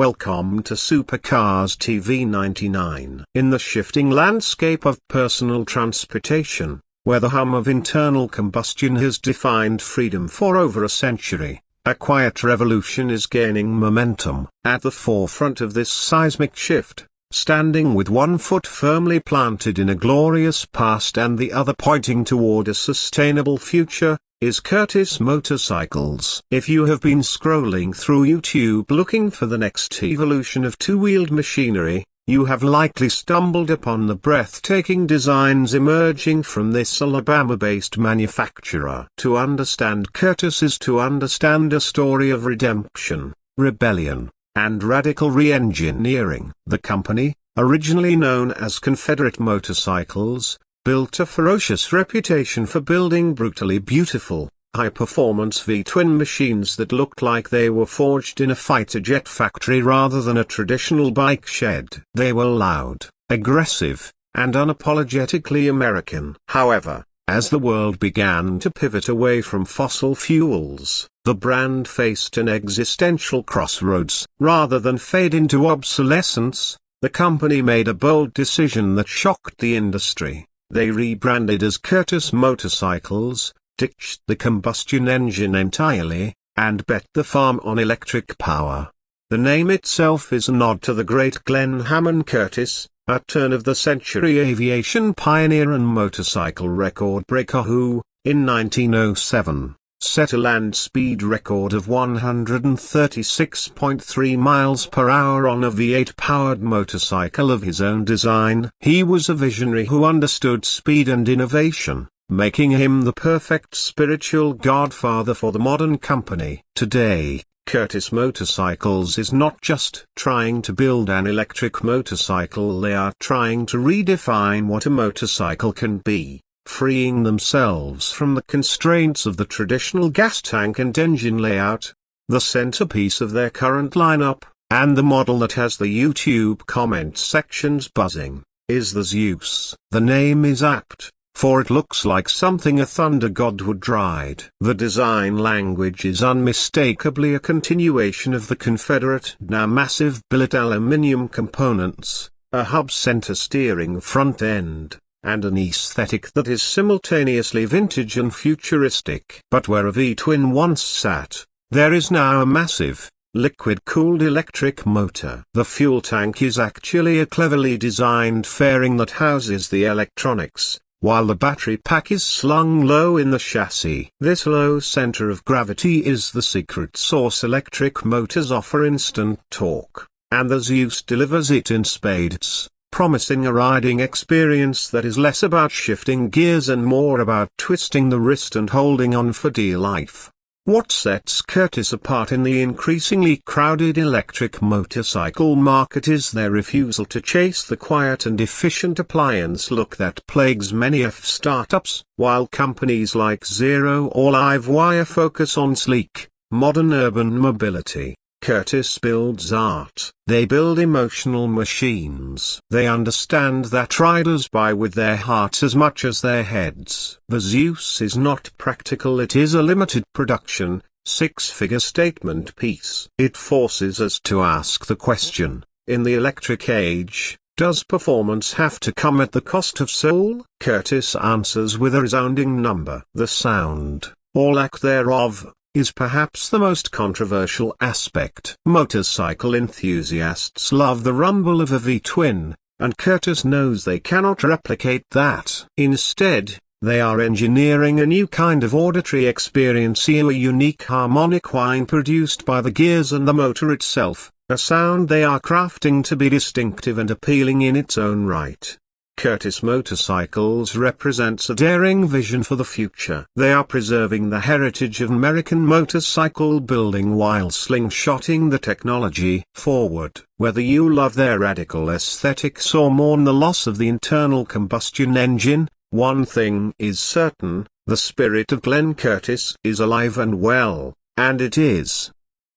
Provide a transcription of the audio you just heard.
Welcome to Supercars TV 99. In the shifting landscape of personal transportation, where the hum of internal combustion has defined freedom for over a century, a quiet revolution is gaining momentum. At the forefront of this seismic shift, standing with one foot firmly planted in a glorious past and the other pointing toward a sustainable future, is Curtiss Motorcycles. If you have been scrolling through YouTube looking for the next evolution of two-wheeled machinery, you have likely stumbled upon the breathtaking designs emerging from this Alabama-based manufacturer. To understand Curtiss is to understand a story of redemption, rebellion, and radical re-engineering. The company, originally known as Confederate Motorcycles, built a ferocious reputation for building brutally beautiful, high-performance V-twin machines that looked like they were forged in a fighter jet factory rather than a traditional bike shed. They were loud, aggressive, and unapologetically American. However, as the world began to pivot away from fossil fuels, the brand faced an existential crossroads. Rather than fade into obsolescence, the company made a bold decision that shocked the industry. They rebranded as Curtiss Motorcycles, ditched the combustion engine entirely, and bet the farm on electric power. The name itself is a nod to the great Glenn Hammond Curtiss, a turn-of-the-century aviation pioneer and motorcycle record breaker who, in 1907, set a land speed record of 136.3 miles per hour on a V8-powered motorcycle of his own design. He was a visionary who understood speed and innovation, making him the perfect spiritual godfather for the modern company. Today, Curtiss Motorcycles is not just trying to build an electric motorcycle, they are trying to redefine what a motorcycle can be, freeing themselves from the constraints of the traditional gas tank and engine layout. The centerpiece of their current lineup, and the model that has the YouTube comment sections buzzing, is the Zeus. The name is apt, for it looks like something a thunder god would ride. The design language is unmistakably a continuation of the Confederate. Now massive billet aluminium components, a hub-center steering front end, and an aesthetic that is simultaneously vintage and futuristic. But where a V-twin once sat, there is now a massive, liquid-cooled electric motor. The fuel tank is actually a cleverly designed fairing that houses the electronics, while the battery pack is slung low in the chassis. This low center of gravity is the secret sauce. Electric motors offer instant torque, and the Zeus delivers it in spades, promising a riding experience that is less about shifting gears and more about twisting the wrist and holding on for dear life. What sets Curtiss apart in the increasingly crowded electric motorcycle market is their refusal to chase the quiet and efficient appliance look that plagues many startups. While companies like Zero or Livewire focus on sleek, modern urban mobility, Curtiss builds art. They build emotional machines. They understand that riders buy with their hearts as much as their heads. The Zeus is not practical, it is a limited production, six-figure statement piece. It forces us to ask the question, in the electric age, does performance have to come at the cost of soul? Curtiss answers with a resounding number. The sound, or lack thereof, is perhaps the most controversial aspect. Motorcycle enthusiasts love the rumble of a V-twin, and Curtiss knows they cannot replicate that. Instead, they are engineering a new kind of auditory experience, a unique harmonic whine produced by the gears and the motor itself, a sound they are crafting to be distinctive and appealing in its own right. Curtiss Motorcycles represents a daring vision for the future. They are preserving the heritage of American motorcycle building while slingshotting the technology forward. Whether you love their radical aesthetics or mourn the loss of the internal combustion engine, one thing is certain, the spirit of Glenn Curtiss is alive and well, and it is